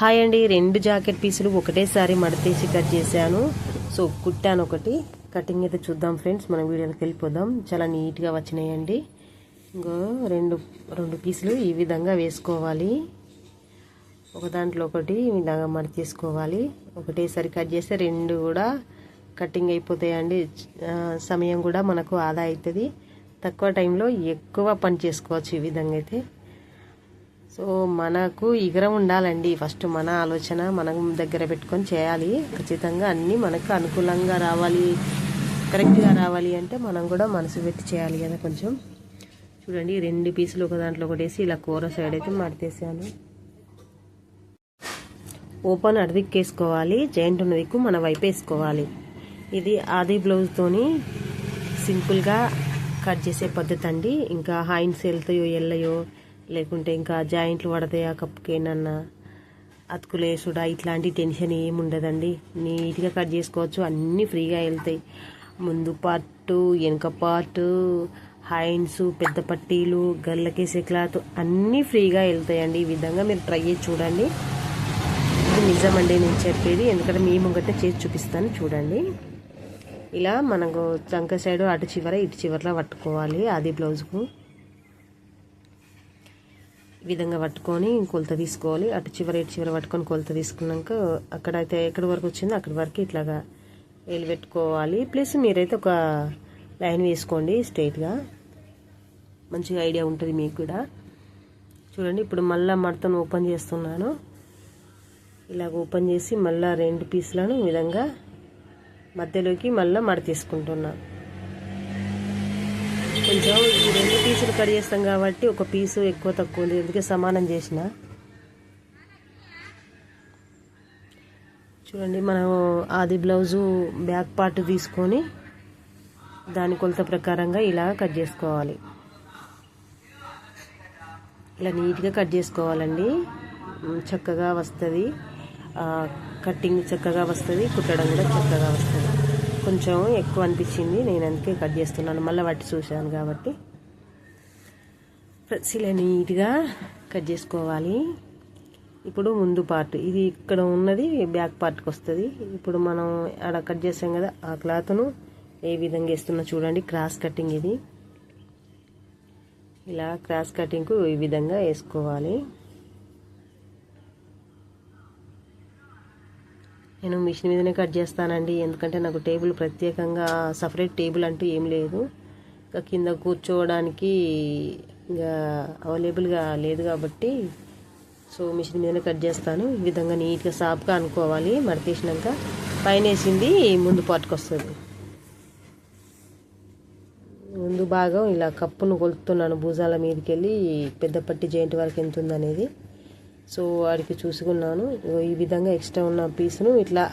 Hi అండి, 2 jacket పీసులు ఒకటేసారి మడతేసి కట్ చేశాను. సో కుట్టాను ఒకటి. కటింగ్ అయితే చూద్దాం ఫ్రెండ్స్, మనం వీడియోకి వెళ్ళిపోదాం. చాలా నీట్గా వచ్చినాయండి. ఇంకో రెండు పీసులు ఈ విధంగా వేసుకోవాలి. ఒక దాంట్లో ఒకటి ఇలాగా మడతేసుకోవాలి. ఒకటేసారి కట్ చేస్తే 2 కూడా కటింగ్ అయిపోతాయండి. సమయం కూడా మనకు ఆదా అవుతుంది. తక్కువ టైంలో ఎక్కువ పని చేసుకోవచ్చు ఈ విధంగా అయితే. సో మనకు ఇగరం ఉండాలండి. ఫస్ట్ మన ఆలోచన మనం దగ్గర పెట్టుకొని చేయాలి. ఖచ్చితంగా అన్నీ మనకు అనుకూలంగా రావాలి, కరెక్ట్గా రావాలి అంటే మనం కూడా మనసు పెట్టి చేయాలి కదా. కొంచెం చూడండి, 2 పీసులు ఒక దాంట్లో ఒకటి వేసి ఇలా కూర సైడ్ అయితే మడతేసాను. ఓపెన్ అడిదిక్కేసుకోవాలి, జాయింట్ ఉన్న దిక్కు మన వైపు వేసుకోవాలి. ఇది ఆది బ్లౌజ్తోని సింపుల్గా కట్ చేసే పద్ధతి అండి. ఇంకా హ్యాండ్స్ వెళ్తాయో వెళ్ళయో, లేకుంటే ఇంకా జాయింట్లు పడతాయా, కప్పుకేనన్నా అతుకులు వేసుడా, ఇట్లాంటి టెన్షన్ ఏమి ఉండదండి. నీట్గా కట్ చేసుకోవచ్చు, అన్నీ ఫ్రీగా వెళ్తాయి. ముందు పార్టు, వెనక పార్టు, హ్యాండ్స్, పెద్ద పట్టీలు, గల్లకేసే క్లాత్ అన్నీ ఫ్రీగా వెళ్తాయండి. ఈ విధంగా మీరు ట్రై చేసి చూడండి. ఇది నిజమండి నేను చెప్పేది, ఎందుకంటే మీ ముంగట చేసి చూపిస్తాను చూడండి. ఇలా మనకు చంక సైడ్ అటు చివర ఇటు చివరలో పట్టుకోవాలి. అది బ్లౌజ్కు ఈ విధంగా పట్టుకొని కొలత తీసుకోవాలి. అటు చివర ఇటు చివర పట్టుకొని కొలత తీసుకున్నాక అక్కడైతే ఎక్కడి వరకు వచ్చిందో అక్కడి వరకు ఇట్లాగా వేలు పెట్టుకోవాలి. ప్లస్ మీరైతే ఒక లైన్ వేసుకోండి స్ట్రైట్గా, మంచిగా ఐడియా ఉంటుంది మీకు కూడా. చూడండి, ఇప్పుడు మళ్ళీ మడతను ఓపెన్ చేస్తున్నాను. ఇలాగ ఓపెన్ చేసి మళ్ళీ 2 పీసులను ఈ విధంగా మధ్యలోకి మళ్ళీ మడతీసుకుంటున్నాను. కొంచెం ఈ 2 పీసులు కట్ చేస్తాం కాబట్టి ఒక పీసు ఎక్కువ తక్కువ ఉంది, ఎందుకే సమానం చేసిన. చూడండి, మనం ఆది బ్లౌజు బ్యాక్ పార్ట్ తీసుకొని దాని కొలత ప్రకారంగా ఇలా కట్ చేసుకోవాలి. ఇలా నీట్గా కట్ చేసుకోవాలండి. చక్కగా వస్తుంది, కట్టింగ్ చక్కగా వస్తుంది, కుట్టడం కూడా చక్కగా వస్తుంది. కొంచెం ఎక్కువ అనిపించింది, నేను అందుకే కట్ చేస్తున్నాను. మళ్ళీ వాటి చూశాను కాబట్టి ఇలా నీట్గా కట్ చేసుకోవాలి. ఇప్పుడు ముందు పార్ట్, ఇది ఇక్కడ ఉన్నది బ్యాక్ పార్ట్కి వస్తుంది. ఇప్పుడు మనం ఆడ కట్ చేసాం కదా, ఆ క్లాత్ను ఏ విధంగా వేస్తున్నా చూడండి. క్రాస్ కటింగ్ ఇది, ఇలా క్రాస్ కటింగ్కు ఈ విధంగా వేసుకోవాలి. నేను మిషన్ మీదనే కట్ చేస్తానండి, ఎందుకంటే నాకు టేబుల్ ప్రత్యేకంగా సపరేట్ టేబుల్ అంటూ ఏం లేదు. ఇంకా కింద కూర్చోవడానికి ఇంకా అవైలబుల్గా లేదు కాబట్టి సో మిషన్ మీదనే కట్ చేస్తాను. ఈ విధంగా నీట్గా సాఫ్గా అనుకోవాలి. మడతేసినాక పైన వేసింది ముందు పాటుకు వస్తుంది. ముందు భాగం ఇలా కప్పును కొలుతున్నాను, భుజాల మీదకి వెళ్ళి పెద్ద పట్టి జాయింట్ వరకు ఎంత ఉందనేది. సో వాడికి చూసుకున్నాను. ఈ విధంగా ఎక్స్ట్రా ఉన్న పీస్ను ఇట్లా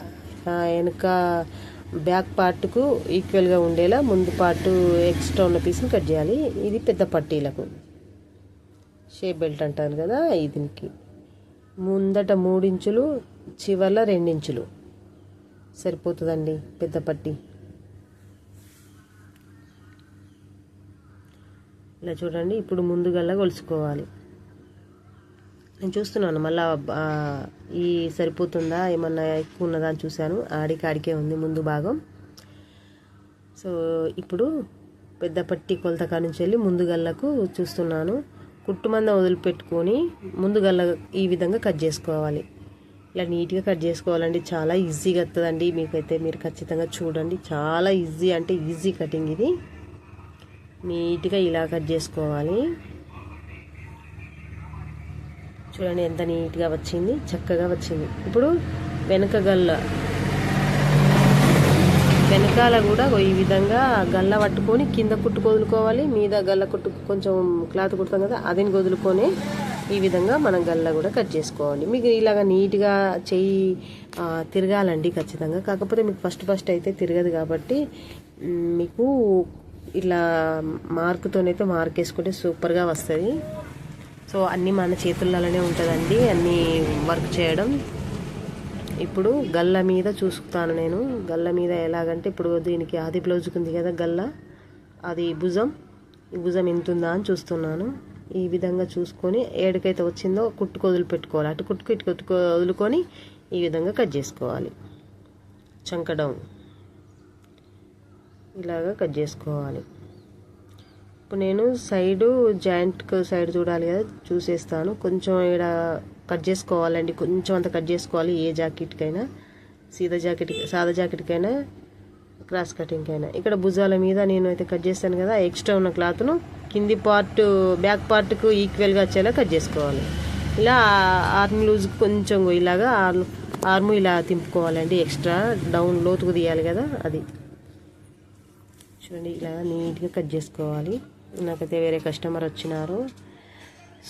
వెనక బ్యాక్ పార్ట్కు ఈక్వల్గా ఉండేలా ముందు పార్ట్ ఎక్స్ట్రా ఉన్న పీస్ని కట్ చేయాలి. ఇది పెద్ద పట్టీలకు షేప్ బెల్ట్ అంటారు కదా, దీనికి ముందట 3 ఇంచులు, చివర్ల 2 ఇంచులు సరిపోతుందండి పెద్ద పట్టీ. ఇలా చూడండి, ఇప్పుడు ముందుగల్లా కొలుసుకోవాలి. నేను చూస్తున్నాను మళ్ళీ ఈ సరిపోతుందా, ఏమన్నా ఎక్కువ ఉన్నదా అని చూశాను. ఆడికే ఉంది ముందు భాగం. సో ఇప్పుడు పెద్ద పట్టి కొలత కాడ నుంచి వెళ్ళి ముందు గల్లకు చూస్తున్నాను. కుట్టుమంద వదిలిపెట్టుకొని ముందు గల్ల ఈ విధంగా కట్ చేసుకోవాలి. ఇలా నీట్గా కట్ చేసుకోవాలండి. చాలా ఈజీగా వస్తుందండి మీకైతే. మీరు ఖచ్చితంగా చూడండి, చాలా ఈజీ అంటే ఈజీ కటింగ్ ఇది. నీట్గా ఇలా కట్ చేసుకోవాలి. చూడండి ఎంత నీట్గా వచ్చింది, చక్కగా వచ్చింది. ఇప్పుడు వెనకాల కూడా ఈ విధంగా గల్ల పట్టుకొని కింద కుట్టు వదులుకోవాలి. మీద గల్ల కుట్టు కొంచెం క్లాత్ కుడతాం కదా, అదిని వదులుకొని ఈ విధంగా మనం గల్ల కూడా కట్ చేసుకోవాలి. మీకు ఇలాగ నీట్గా చెయ్యి తిరగాలండి ఖచ్చితంగా. కాకపోతే మీకు ఫస్ట్ అయితే తిరగదు కాబట్టి మీకు ఇలా మార్కుతోనైతే మార్క్ వేసుకుంటే సూపర్గా వస్తుంది. సో అన్నీ మన చేతుల్లోనే ఉంటుందండి, అన్నీ వర్క్ చేయడం. ఇప్పుడు గల్ల మీద చూసుకుతాను నేను. గల్ల మీద ఎలాగంటే ఇప్పుడు దీనికి ఆది బ్లౌజ్కి ఉంది కదా గల్ల, అది భుజం, ఈ భుజం ఎంత ఉందా అని చూస్తున్నాను. ఈ విధంగా చూసుకొని ఏడుకైతే వచ్చిందో కుట్టుకు వదిలిపెట్టుకోవాలి. అటు కుట్టుకు ఇటు కుట్టుకు వదులుకొని ఈ విధంగా కట్ చేసుకోవాలి. చంక డౌన్ ఇలాగా కట్ చేసుకోవాలి. ఇప్పుడు నేను సైడు జాయింట్కి సైడ్ చూడాలి కదా, చూసేస్తాను. కొంచెం ఇక్కడ కట్ చేసుకోవాలండి, కొంచెం అంత కట్ చేసుకోవాలి. ఏ జాకెట్కైనా, సాదా జాకెట్కైనా, క్రాస్ కటింగ్కైనా. ఇక్కడ భుజాల మీద నేను అయితే కట్ చేస్తాను కదా, ఎక్స్ట్రా ఉన్న క్లాత్ను కింది పార్ట్ బ్యాక్ పార్ట్కు ఈక్వల్గా వచ్చేలా కట్ చేసుకోవాలి. ఇలా ఆర్మ్ లూజ్ కొంచెం ఇలాగా ఆర్మ్ ఇలా తింపుకోవాలండి. ఎక్స్ట్రా డౌన్ లోతుకు తీయాలి కదా, అది చూడండి. ఇలా నీట్గా కట్ చేసుకోవాలి. నాకైతే వేరే కస్టమర్ వచ్చినారు,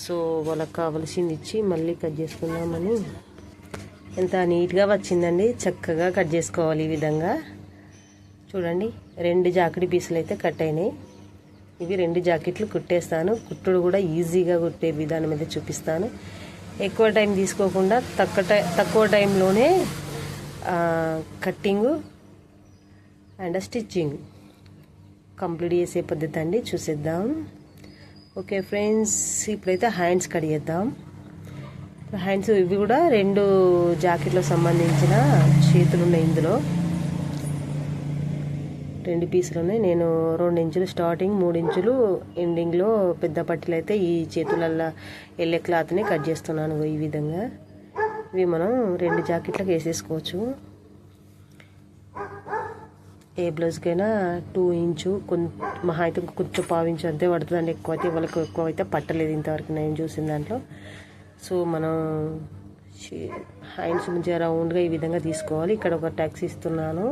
సో వాళ్ళకి కావాల్సింది ఇచ్చి మళ్ళీ కట్ చేసుకుందామని. ఎంత నీట్గా వచ్చిందండి, చక్కగా కట్ చేసుకోవాలి ఈ విధంగా. చూడండి 2 జాకెట్ పీసులు అయితే కట్ అయినాయి. ఇవి 2 జాకెట్లు కుట్టేస్తాను. కుట్టుడు కూడా ఈజీగా కుట్టే విధానం అయితే చూపిస్తాను. ఎక్కువ టైం తీసుకోకుండా తక్కువ టైంలోనే కట్టింగు అండ్ స్టిచ్చింగ్ కంప్లీట్ చేసే పద్ధతి అండి, చూసేద్దాం. ఓకే ఫ్రెండ్స్, ఇప్పుడైతే హ్యాండ్స్ కట్ చేద్దాం. హ్యాండ్స్ ఇవి కూడా 2 జాకెట్లకు సంబంధించిన చేతులు ఉన్నాయి. ఇందులో 2 పీసులు ఉన్నాయి. నేను 2 ఇంచులు స్టార్టింగ్, 3 ఇంచులు ఎండింగ్లో పెద్ద పట్టీలు అయితే ఈ చేతులల్లో వెళ్ళే క్లాత్ని కట్ చేస్తున్నాను ఈ విధంగా. ఇవి మనం 2 జాకెట్లకు వేసేసుకోవచ్చు. ఏ బ్లౌజ్కైనా 2 ఇంచు మహా అయితే కొంచెం 1/2 ఇంచు అంతే పడుతుందండి. ఎక్కువ అయితే పట్టలేదు ఇంతవరకు నేను చూసిన దాంట్లో. సో మనం హ్యాండ్స్ మంచిగా రౌండ్గా ఈ విధంగా తీసుకోవాలి. ఇక్కడ ఒక ట్యాక్స్ ఇస్తున్నాను,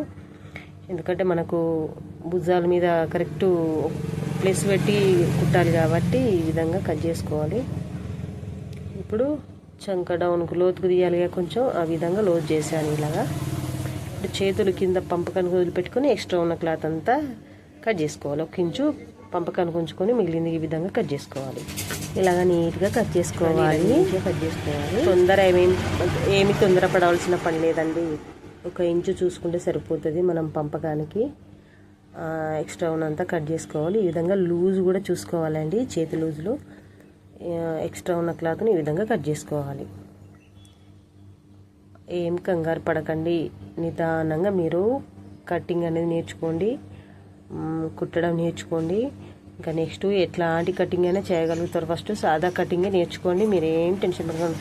ఎందుకంటే మనకు భుజాల మీద కరెక్ట్ ప్లేస్ పెట్టి కుట్టాలి కాబట్టి ఈ విధంగా కట్ చేసుకోవాలి. ఇప్పుడు చంక డౌన్కు లోతుకు తీయాలిగా కొంచెం, ఆ విధంగా లోతు చేశాను ఇలాగా. ఇప్పుడు చేతులు కింద పంపకానికి వదిలిపెట్టుకొని ఎక్స్ట్రా ఉన్న క్లాత్ అంతా కట్ చేసుకోవాలి. 1 ఇంచు పంపకానికి ఉంచుకొని మిగిలింది ఈ విధంగా కట్ చేసుకోవాలి. ఇలాగ నీట్గా కట్ చేసుకోవాలి. ఏమి తొందర పడవలసిన పని లేదండి. 1 ఇంచు చూసుకుంటే సరిపోతుంది. మనం పంపకానికి ఎక్స్ట్రా ఉన్నంతా కట్ చేసుకోవాలి. ఈ విధంగా లూజ్ కూడా చూసుకోవాలండి. చేతి లూజులో ఎక్స్ట్రా ఉన్న క్లాత్ని ఈ విధంగా కట్ చేసుకోవాలి. ఏం కంగారు పడకండి, నిదానంగా మీరు కటింగ్ అనేది నేర్చుకోండి, కుట్టడం నేర్చుకోండి. ఇంకా నెక్స్ట్ ఎట్లాంటి కటింగ్ అయినా చేయగలుగుతారు. ఫస్ట్ సాదా కటింగే నేర్చుకోండి, మీరు ఏం టెన్షన్ పడకండి.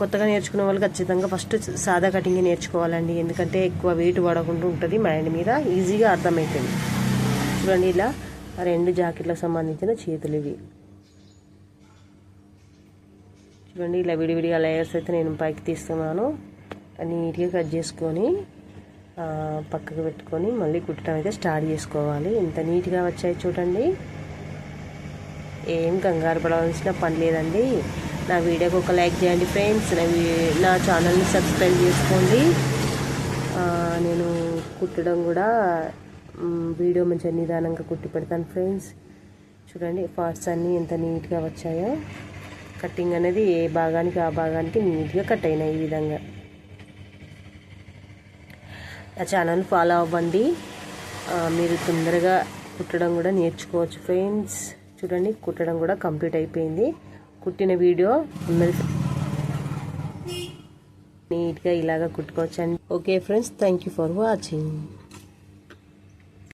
కొత్తగా నేర్చుకునే వాళ్ళు ఖచ్చితంగా ఫస్ట్ సాదా కటింగే నేర్చుకోవాలండి, ఎందుకంటే ఎక్కువ వెయిట్ పడకుండా ఉంటుంది మైండ్ మీద, ఈజీగా అర్థమవుతుంది. చూడండి, ఇలా 2 జాకెట్లకు సంబంధించిన చేతులు ఇవి. చూడండి, ఇలా విడివిడిగా లేయర్స్ అయితే నేను పైకి తీస్తున్నాను. నీట్గా కట్ చేసుకొని పక్కకు పెట్టుకొని మళ్ళీ కుట్టడం అయితే స్టార్ట్ చేసుకోవాలి. ఇంత నీట్గా వచ్చాయి చూడండి, ఏం కంగారు పడవలసిన పని లేదండి. నా వీడియోకి ఒక లైక్ చేయండి ఫ్రెండ్స్, నా ఛానల్ని సబ్స్క్రైబ్ చేసుకోండి. నేను కుట్టడం కూడా వీడియో మంచిగా నిదానంగా కుట్టి పెడతాను ఫ్రెండ్స్. చూడండి పార్ట్స్ అన్నీ ఎంత నీట్గా వచ్చాయో. కటింగ్ అనేది ఏ భాగానికి ఆ భాగానికి నీట్గా కట్ అయినాయి ఈ విధంగా. ఆ ఛానల్ ఫాలో అవ్వండి, మీరు తొందరగా కుట్టడం కూడా నేర్చుకోవచ్చు ఫ్రెండ్స్. చూడండి, కుట్టడం కూడా కంప్లీట్ అయిపోయింది. కుట్టిన వీడియో ఉన్నది, నీట్గా ఇలాగా కుట్టుకోవచ్చండి. Okay friends, thank you for watching.